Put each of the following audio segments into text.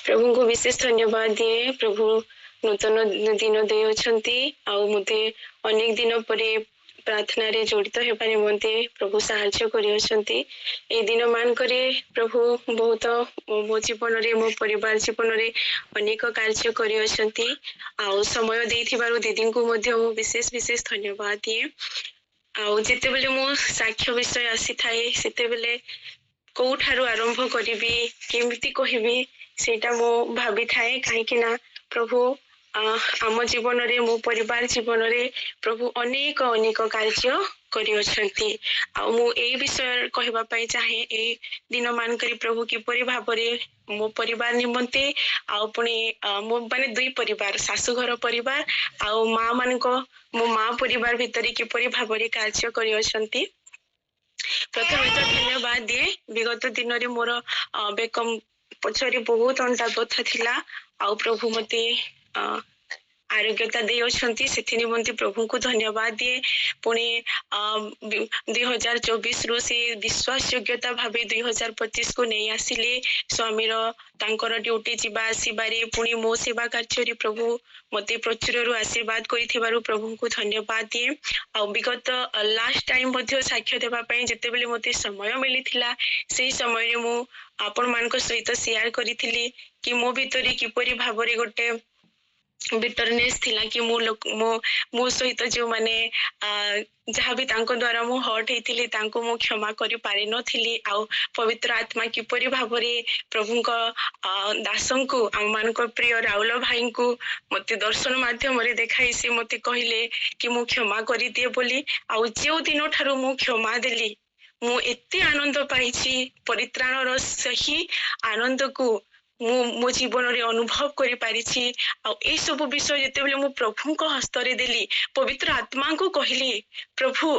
प्रभु को विशेष धन्यवाद दिए। प्रभु नूतन दिन दे मते अनेक दिन परे प्रार्थना रे जड़ित हेबा निमंते प्रभु साहाय्य करियछंती। ए दिन मान करे प्रभु बहुत मो जीवन रे मो परिवार जीवन रे अनेक कार्य करियछंती। आउ समय देथिबारु दीदी को मध्य विशेष विशेष धन्यवाद दिए। आउ जेते बेले मो साक्ष्य विषय आसी थाए सेते बेले कोठारु आरंभ करिबी केमिति कहिबी सेटा मो भाबी थाए काहेकि ना प्रभु आम जीवन रे मो परिवार जीवन रे प्रभु अनेक अनेक कार्य करियछंती। आ मु ए विषय कहबा पई चाहे ए दिन मान करी प्रभु किपरि भाबरे मो परिवार निमंते आ पुणी मो माने दुई परिवार सासु घर परिवार आ माँ मान को मो माँ परिवार भितरी किपरि भाबरे कार्य करियछंती। प्रथम तो धन्यवाद दिए। विगत दिन रे मोर बेकम पछरी बहुत अंटा बथा थिला आ प्रभु मते आरोग्यता दे अछंती सेथि निमंते प्रभु को धन्यवाद दिए। पुणी 2024 रु से विश्वास योग्यता भाबे 2025 को नहीं आसिले स्वामीर तांकर ड्यूटी जिबा आसीबारे पुणी मो सेवा कार्य रे प्रभु मते प्रचुर रु आशीर्वाद करिथिबारु प्रभु को धन्यवाद दिए। आ विगत लास्ट टाइम मध्ये साक्ष्य देबा पई जेते बेले मते समय मिलिथिला सेही समय रे मु आपण मानक सहित शेयर करिथिली कि मो भितरी किपरि भाबरे गोटे बिटरनेस थिला कि मो सहित जो माने जहाँ भी तांको द्वारा मु हर्ट हेतिली तांको मु क्षमा करि पारि नथिली। आ पवित्र आत्मा किपरि भाबरे प्रभु को दासं को आम मान को प्रिय राहुल भाई को मते दर्शन माध्यम रे देखाई से मते कहिले कि मु क्षमा करि दिए बोली। आ जो दिन ठारू मु क्षमा देली मु एते आनंद पाइछि परित्राण रो सही आनंद को मो जीवन रे अनुभव करि पारिछि। आ ए सब विषय जेते बेले मु प्रभु को हस्त रे देली पवित्र आत्मा को कहली प्रभु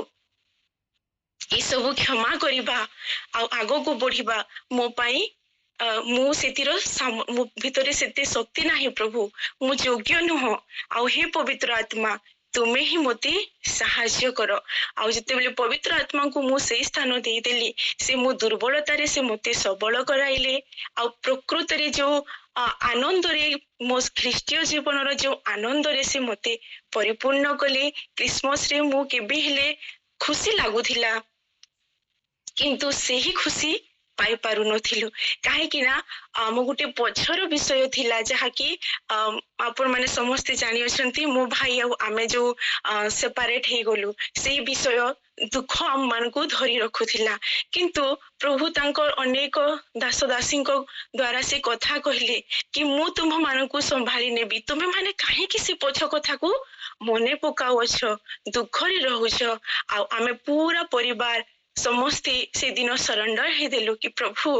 ए सब क्षमा करिबा आ आगो को बढ़िबा मो पाई मु सेतिर मो भितरे सेते शक्ति नाही प्रभु मु योग्य नुह आ हे पवित्र आत्मा तुमे ही मते साहाय्य कर। आ जेते बेले पवित्र आत्मा को मु से स्थान दे देली से मो दुर्बलता रे से मते सबल कराइले। आ प्रकृति रे जो आनंद रे मो ख्रीष्टीय जीवन रो जो आनंद रे से मते परिपूर्ण कले। क्रिसमस रे मु केबे हेले खुशी लागुथिला किंतु सेही खुशी पाई पारु नथिलु काहे ना आम गुटे पछर विषय थिला जहा कि आपण माने समस्त जानि अछंती मो भाई आ आमे जो सेपरेट हे गलु से विषय दुख हम मान को धरी रखुथिला। किंतु प्रभु तांकर अनेक दास दासी को द्वारा से कथा कहले कि मु तुम मान को संभाली नेबी तुमे माने काहे कि से पछ कथा को मने पकाउ अछ दुख रे रहउछ। आ आमे पूरा परिवार समस्ते से दिन सरेंडर हे देलु कि प्रभु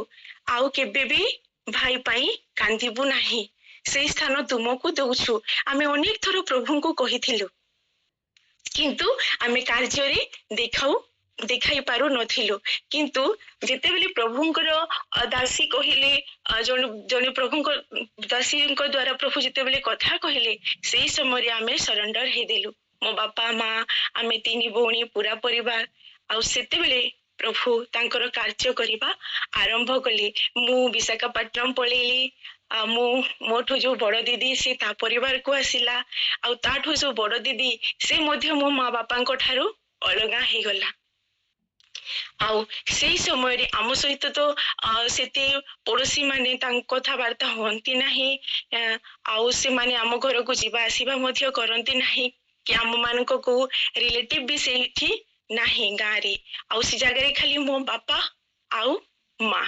आउ केबे भी भाई पाई कांदिबु नाही से स्थान तुमको दउछु। आमे अनेक थरो प्रभु को कहिथिलु किंतु आमे कार्य रे देखाई पारु नथिलु। किंतु जेते बेले प्रभुंकर दासी कहिले जने प्रभुंकर दासी को द्वारा प्रभु जेते बेले कथा कहिले सेही समय रे आमे सरेंडर हे देलु। मो बापा माँ आमे तीनी भौणी पूरा परिवार आउ सेते बेले प्रभु तांकर कार्य करिबा आरंभ कले। मु विशाखापट्टनम पळेली मु मोठो जो बड़ दीदी से ता परिवार को आसिला आ ताठो जो बड़ दीदी से मध्य मो माँ बापा को ठारू अलगा हे गला। आउ सेही समय रे आम सहित तो सेते पड़ोसी माने कथा वार्ता होंती नाही आउ से माने आम घर को जीवा आसीबा मध्य करंती नाही कि आम मान को रिलेटिव भी सेठी नाही गारे आउ से जगह रे खाली मो बापा आउ माँ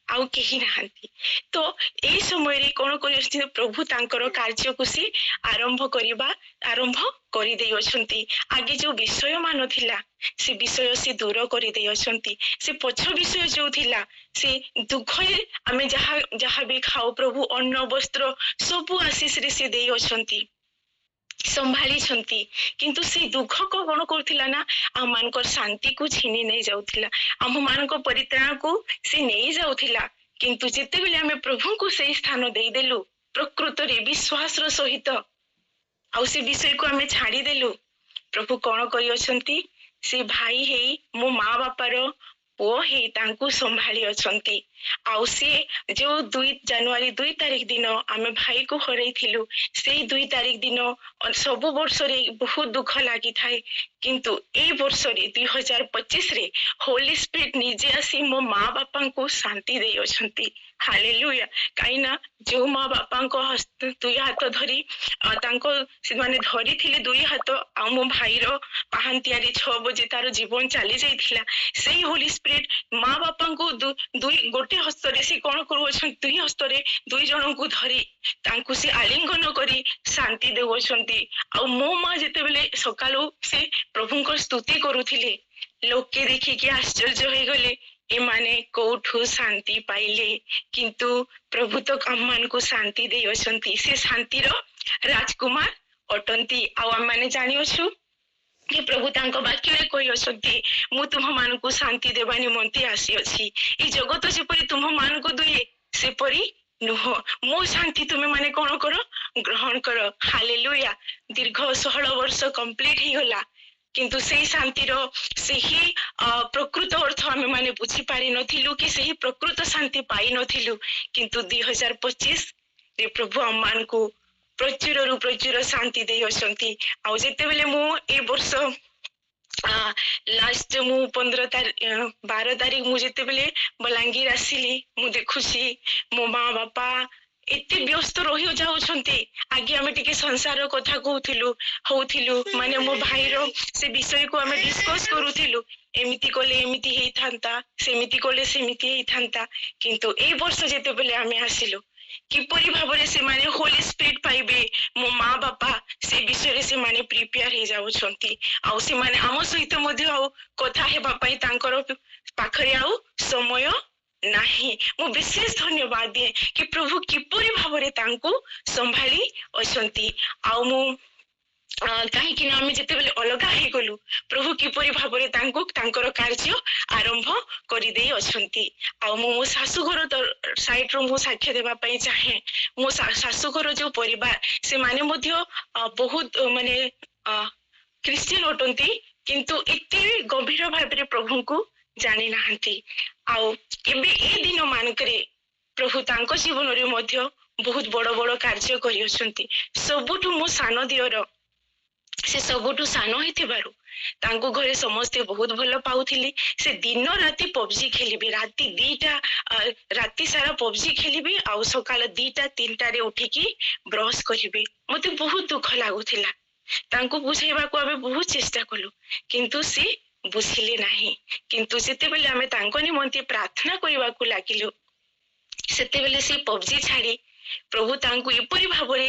आउ केही नाहंती। तो ए समय रे कोन करियछथि प्रभु तांकर कार्य को से आरंभ करि देइ अछंती। आगे जो विषय मान थिला से विषय से दूर करि देइ अछंती। से पछ विषय जो थिला से दुख रे आमे जहा भी खाओ प्रभु अन्न वस्त्र सब आशीष रे से देइ अछंती संभाली छंती। किंतु से दुख को कोन करथिला ना आ मानकर शांति को छीनी नहीं जाउथिला आम मानको परित्राण को से नहीं जाउथिला। किंतु जेते बेले हमें प्रभु को से स्थान देई देलु प्रकृति रे विश्वास रो सहित आ से विषय को हमें छाड़ी देलु प्रभु कोन करि अछंती से भाई हे मो माँ बापा रो ପୁଅ ହେଇ ତାଙ୍କୁ ସମ୍ଭାଳି ଅଛନ୍ତି। ଆଉ ସେ ଯୋଉ 2 ଜାନୁଆରୀ 2 ତାରିଖ ଦିନ ଆମେ ଭାଇକୁ ହରେଇଥିଲୁ, ସେଇ 2 ତାରିଖ ଦିନ ସବୁ ବର୍ଷରେ ବହୁତ ଦୁଃଖ ଲାଗିଥାଏ, କିନ୍ତୁ ଏଇ ବର୍ଷରେ 2025ରେ ହୋଲି ସ୍ପିରିଟ ନିଜେ ଆସି ମୋ ମା ବାପାଙ୍କୁ ଶାନ୍ତି ଦେଇ ଅଛନ୍ତି। ହାଲେଲୁୟା। କାହିଁକିନା ଯୋଉ ମା ବାପାଙ୍କ ଦୁଇ ହାତ ଧରି ତାଙ୍କ ସେମାନେ ଧରିଥିଲେ 2 ହାତ, ଆଉ ମୋ ଭାଇର ପାହାନ୍ତିଆରେ 6 ବଜେ ତାର ଜୀବନ ଚାଲି ଯାଇଥିଲା, ସେଇ ହୋଲି ସ୍ପିରିଟ ମା ବାପାଙ୍କୁ ଗୋଟେ ହସ୍ତରେ ସେ କଣ କରୁଅଛନ୍ତି, 2 ହସ୍ତରେ 2 ଜଣଙ୍କୁ ଧରି ତାଙ୍କୁ ସେ ଆଲିଙ୍ଗନ କରି ଶାନ୍ତି ଦେଉଅଛନ୍ତି। ଆଉ ମୋ ମା ଯେତେବେଳେ ସକାଳୁ ସେ ପ୍ରଭୁଙ୍କ ସ୍ତୁତି କରୁଥିଲେ, ଲୋକେ ଦେଖିକି ଆଶ୍ଚର୍ଯ୍ୟ ହେଇଗଲେ, ଏମାନେ କୋଉଠୁ ଶାନ୍ତି ପାଇଲେ, କିନ୍ତୁ ପ୍ରଭୁ ତ ଆମମାନଙ୍କୁ ଶାନ୍ତି ଦେଇ ଅଛନ୍ତି। ସେ ଶାନ୍ତିର ରାଜକୁମାର ଅଟନ୍ତି। ଆଉ ଆମମାନେ ଜାଣିଅଛୁ କି ପ୍ରଭୁ ତାଙ୍କ ବାକ୍ୟରେ କହିଅଛନ୍ତି, ମୁଁ ତୁମମାନଙ୍କୁ ଶାନ୍ତି ଦେବା ନିମନ୍ତେ ଆସିଅଛି। ଏଇ ଜଗତ ଯେପରି ତୁମମାନଙ୍କୁ ଦିଏ, ସେପରି ନୁହଁ, ମୋ ଶାନ୍ତି ତୁମେ ମାନେ କଣ କର, ଗ୍ରହଣ କର। ହାଲେଲୁୟା। ଦୀର୍ଘ 16 ବର୍ଷ କମ୍ପ୍ଲିଟ ହେଇଗଲା, କିନ୍ତୁ ସେଇ ଶାନ୍ତିର ସେହି ପ୍ରକୃତ ଅର୍ଥ ଆମେ ମାନେ ବୁଝିପାରି ନଥିଲୁ, କି ସେହି ପ୍ରକୃତ ଶାନ୍ତି ପାଇ ନଥିଲୁ, କିନ୍ତୁ 2025ରେ ପ୍ରଭୁ ଆମମାନଙ୍କୁ ପ୍ରଚୁରରୁ ପ୍ରଚୁର ଶାନ୍ତି ଦେଇ ଅଛନ୍ତି। ଆଉ ଯେତେବେଳେ ମୁଁ ଏ ବର୍ଷ ଲାଷ୍ଟ ମୁଁ 12 ତାରିଖ ମୁଁ ଯେତେବେଳେ ବଲାଙ୍ଗୀର ଆସିଲି, ମୁଁ ଦେଖୁଛି ମୋ ମା ବାପା ଏତେ ବ୍ୟସ୍ତ ରହି ଯାଉଛନ୍ତି। ଆଗେ ଆମେ ଟିକେ ସଂସାର କଥା ହଉଥିଲୁ, ମାନେ ମୋ ଭାଇର ସେ ବିଷୟକୁ ଆମେ ଡିସ୍କସ କରୁଥିଲୁ, ଏମିତି କଲେ ଏମିତି ହେଇଥାନ୍ତା, ସେମିତି କଲେ ସେମିତି ହେଇଥାନ୍ତା, କିନ୍ତୁ ଏଇ ବର୍ଷ ଯେତେବେଳେ ଆମେ ଆସିଲୁ, କିପରି ଭାବରେ ସେମାନେ ହୋଲି ସ୍ପିରିଟ ପାଇବେ, ମୋ ମା ବାପା ସେ ବିଷୟରେ ସେମାନେ ପ୍ରିପେୟାର ହେଇଯାଉଛନ୍ତି। ଆଉ ସେମାନେ ଆମ ସହିତ ମଧ୍ୟ ଆଉ କଥା ହେବା ପାଇଁ ତାଙ୍କର ପାଖରେ ଆଉ ସମୟ ନାହିଁ। ମୁଁ ବିଶେଷ ଧନ୍ୟବାଦ ଦିଏ କି ପ୍ରଭୁ କିପରି ଭାବରେ ତାଙ୍କୁ ସମ୍ଭାଳି ଅଛନ୍ତି। ଆଉ ମୁଁ କାହିଁକି ନା ଆମେ ଯେତେବେଳେ ଅଲଗା ହେଇଗଲୁ, ପ୍ରଭୁ କିପରି ଭାବରେ ତାଙ୍କୁ ତାଙ୍କର କାର୍ଯ୍ୟ ଆରମ୍ଭ କରିଦେଇ ଅଛନ୍ତି। ଆଉ ମୁଁ ମୋ ଶାଶୁଘର ସାଇଡରୁ ମୁଁ ସାକ୍ଷ୍ୟ ଦେବା ପାଇଁ ଚାହେଁ। ମୋ ଶାଶୁଘର ଯୋଉ ପରିବାର, ସେମାନେ ମଧ୍ୟ ବହୁତ ମାନେ ଖ୍ରୀଷ୍ଟିଆନ ଅଟନ୍ତି, କିନ୍ତୁ ଏତେ ଗଭୀର ଭାବରେ ପ୍ରଭୁଙ୍କୁ ଜାଣି ନାହାନ୍ତି। ଆଉ ଏବେ ଏ ଦିନ ମାନଙ୍କରେ ପ୍ରଭୁ ତାଙ୍କ ଜୀବନରେ ମଧ୍ୟ ବହୁତ ବଡ ବଡ କାର୍ଯ୍ୟ କରିଅଛନ୍ତି। ସବୁଠୁ ମୋ ସାନ ଦିଅର, ସେ ସବୁଠୁ ସାନ ହେଇଥିବାରୁ ତାଙ୍କୁ ଘରେ ସମସ୍ତେ ବହୁତ ଭଲ ପାଉଥିଲେ। ସେ ଦିନ ରାତି ପବଜି ଖେଳିବେ, ରାତି ସାରା ପବଜି ଖେଳିବେ, ଆଉ ସକାଳ 2ଟା-3ଟାରେ ଉଠିକି ବ୍ରଶ କରିବେ। ମତେ ବହୁତ ଦୁଃଖ ଲାଗୁଥିଲା, ତାଙ୍କୁ ବୁଝେଇବାକୁ ଆମେ ବହୁତ ଚେଷ୍ଟା କଲୁ, କିନ୍ତୁ ସେ ବୁଝିଲେ ନାହିଁ। କିନ୍ତୁ ଯେତେବେଳେ ଆମେ ତାଙ୍କ ନିମନ୍ତେ ପ୍ରାର୍ଥନା କରିବାକୁ ଲାଗିଲୁ, ସେତେବେଳେ ସେ ପବଜି ଛାଡି ପ୍ରଭୁ ତାଙ୍କୁ ଏପରି ଭାବରେ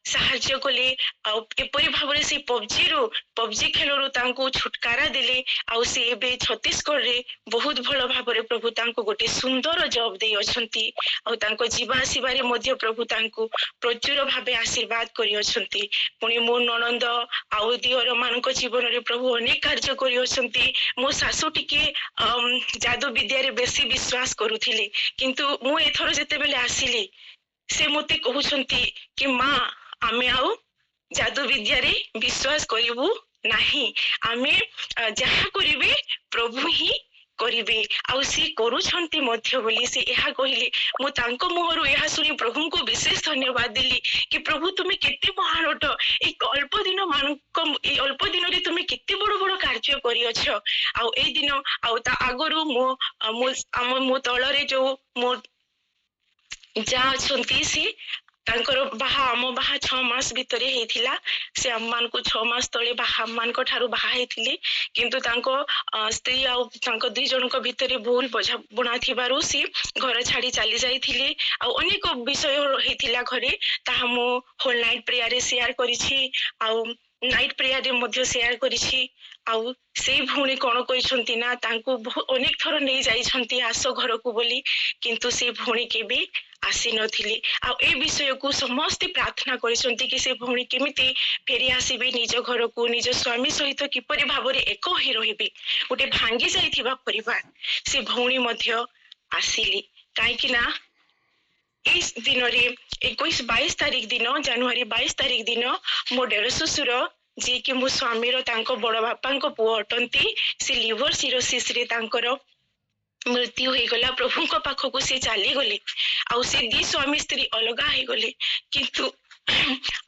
ସାହାଯ୍ୟ କଲେ, ଆଉ ଏପରି ଭାବରେ ସେ ପବଜି ଖେଳରୁ ତାଙ୍କୁ ଛୁଟକାରା ଦେଲେ। ଆଉ ସେ ଏବେ ଛତିଶଗଡରେ ବହୁତ ଭଲ ଭାବରେ ପ୍ରଭୁ ତାଙ୍କୁ ଗୋଟେ ସୁନ୍ଦର ଜବ ଦେଇ ଅଛନ୍ତି। ଆଉ ତାଙ୍କ ଯିବା ଆସିବାରେ ମଧ୍ୟ ପ୍ରଭୁ ତାଙ୍କୁ ପ୍ରଚୁର ଭାବେ ଆଶୀର୍ବାଦ କରିଅଛନ୍ତି। ପୁଣି ମୋ ନଣନ୍ଦ ଆଉ ଦିଅର ମାନଙ୍କ ଜୀବନରେ ପ୍ରଭୁ ଅନେକ କାର୍ଯ୍ୟ କରିଅଛନ୍ତି। ମୋ ଶାଶୁ ଟିକେ ଯାଦୁ ବିଦ୍ୟାରେ ବେଶୀ ବିଶ୍ୱାସ କରୁଥିଲେ, କିନ୍ତୁ ମୁଁ ଏଥର ଯେତେବେଳେ ଆସିଲି, ସେ ମତେ କହୁଛନ୍ତି କି ମା, ଆମେ ଆଉ ଯାଦୁ ବିଦ୍ୟାରେ ବିଶ୍ୱାସ କରିବୁ ନାହିଁ, ଆମେ ଯାହା କରିବେ ପ୍ରଭୁ ହିଁ କରିବେ, ଆଉ ସେ କରୁଛନ୍ତି ମଧ୍ୟ ବୋଲି ସେ ଏହା କହିଲେ। ମୁଁ ତାଙ୍କ ମୁହଁରୁ ଏହା ଶୁଣି ପ୍ରଭୁଙ୍କୁ ବିଶେଷ ଧନ୍ୟବାଦ ଦେଲି କି ପ୍ରଭୁ ତୁମେ କେତେ ମହାନ ଅଟ, ଏଇ ଅଳ୍ପ ଦିନରେ ତୁମେ କେତେ ବଡ ବଡ କାର୍ଯ୍ୟ କରିଅଛ। ଆଉ ଏଇ ଦିନ ଆଉ ତା ଆଗରୁ ମୋ ତଳରେ ଯୋଉ ମୋ ଯା ଅଛନ୍ତି, ସେ ତାଙ୍କର ଆମ ବାହା 6 ମାସ ଭିତରେ ହେଇଥିଲା। ସେ ଆମମାନଙ୍କୁ 6 ମାସ ତଳେ ଆମମାନଙ୍କ ଠାରୁ ବାହା ହେଇଥିଲେ, କିନ୍ତୁ ତାଙ୍କ ସ୍ତ୍ରୀ ଆଉ ତାଙ୍କ 2 ଜଣଙ୍କ ଭିତରେ ଭୁଲ ବୁଝାମଣା ଥିବାରୁ ସେ ଘର ଛାଡି ଚାଲି ଯାଇଥିଲେ। ଆଉ ଅନେକ ବିଷୟ ହେଇଥିଲା ଘରେ, ତାହା ମୁଁ ହୋଲ ନାଇଟ ପ୍ରେୟାରରେ ସେୟାର କରିଛି, ଆଉ ନାଇଟ ପ୍ରେୟାରରେ ମଧ୍ୟ ସେୟାର କରିଛି। ଆଉ ସେଇ ଭଉଣୀ କଣ କହିଛନ୍ତି ନା, ତାଙ୍କୁ ଅନେକ ଥର ନେଇ ଯାଇଛନ୍ତି ଆସ ଘରକୁ ବୋଲି, କିନ୍ତୁ ସେ ଭଉଣୀ କେବେ ଆସିନଥିଲେ। ଆଉ ଏ ବିଷୟକୁ ସମସ୍ତେ ପ୍ରାର୍ଥନା କରିଛନ୍ତି କି ସେ ଭଉଣୀ କେମିତି ଫେରି ଆସିବେ ନିଜ ଘରକୁ, ନିଜ ସ୍ୱାମୀ ସହିତ କିପରି ଭାବରେ ଏକ ହୋଇ ରହିବେ। ଗୋଟେ ଭାଙ୍ଗି ଯାଇଥିବା ପରିବାର, ସେ ଭଉଣୀ ମଧ୍ୟ ଆସିଲି। କାହିଁକି ନା ଏଇ ଦିନରେ 21-22 ତାରିଖ ଦିନ, ଜାନୁଆରୀ 22 ତାରିଖ ଦିନ ମୋ ଦେଢ଼ ଶ୍ୱଶୁର, ଯିଏକି ମୋ ସ୍ୱାମୀର ତାଙ୍କ ବଡ ବାପାଙ୍କ ପୁଅ ଅଟନ୍ତି, ସେ ଲିଭର ସିରୋସିସରେ ତାଙ୍କର मृत्यु हो गला प्रभु को पाख को से चली गले आउ से दी स्वामी स्त्री अलगा हो गले किंतु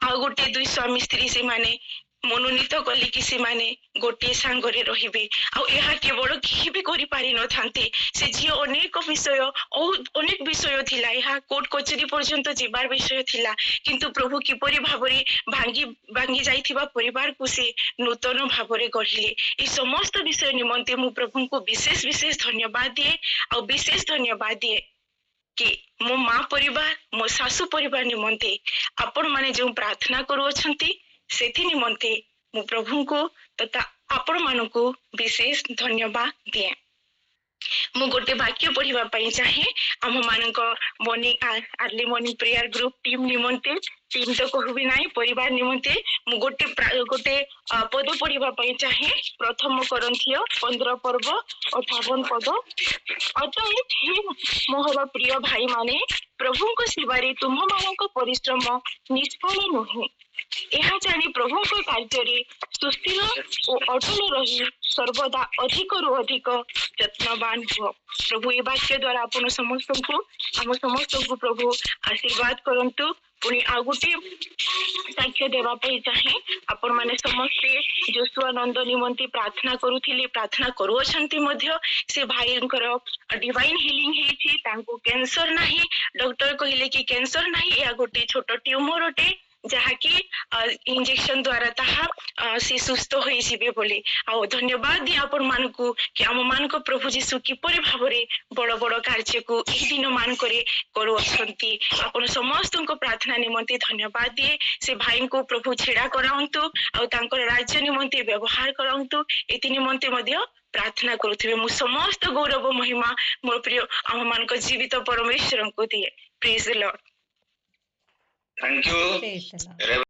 आउ गोटे दुई स्वामी स्त्री से माने मनोनीत कले कि से माने गोटे सांगरे रहिबे आउ एहा केवल किहि भी करि पारि न थांते से झियो अनेक विषय अनेक विषय थिला एहा कोर्ट कचेरी पर्यंत जिबार विषय थिला किंतु प्रभु किपरि भाबरे भांगी भांगी जाइथिबा परिवार को से नूतन भाबरे गढ़िले ए समस्त विषय निमंते मु प्रभु को विशेष विशेष धन्यवाद दिए और विशेष धन्यवाद दिए कि मो माँ परिवार मो सासु परिवार निमंते आपण माने जो प्रार्थना करूछंती सेथि निमंते मु प्रभु को तथा आपण मानकु विशेष धन्यवाद दिए मु गोटे वाक्य पढ़िबा पई चाहे आम मानक morning early morning prayer group team निमंते टीम तो कहबी नाही परिवार निमंते मु गोटे पद पढ़िबा पई चाहे प्रथम कोरिन्थियो 15 पर्व 58 पद अतएव हे मोहर प्रिय भाई माने प्रभु को सेवारे तुम मानक परिश्रम निष्फल नुहे यह जानी प्रभु को कार्य सुस्थिर और अटल रही सर्वदा अधिक रु अधिक यत्नवान हो प्रभु ये वाक्य द्वारा आपण समस्त को आम समस्त को प्रभु आशीर्वाद करंतु पुणी आ गोटे साक्ष्य देवा चाहे आपण माने समस्ते जोशुआ नंद निमंती प्रार्थना करुथिले प्रार्थना करूछंती मध्य से भाईंकर डिवाइन हिलिंग हेछि तांको कैंसर नाही डॉक्टर कहिले कि कैंसर नाही या गोटे छोट ट्यूमर ओटे जहाँकि इंजेक्शन द्वारा ताहा से सुस्थ होई जिबे बोले आ धन्यवाद दिया आपण मानकु कि आम मानक प्रभु जीशु किपरि भाबरे बड़ बड़ कार्य को एही दिन मान करे करू अछंती आपण समस्त को प्रार्थना निमंते धन्यवाद दिए से भाई को प्रभु छेड़ा कराउंतु आ तांकर राज्य निमंते व्यवहार कराउंतु एति निमंते मध्य प्रार्थना करुथिबे मु समस्त गौरव महिमा मोर प्रिय आम मानक जीवित परमेश्वर को दिए praise the Lord thank you.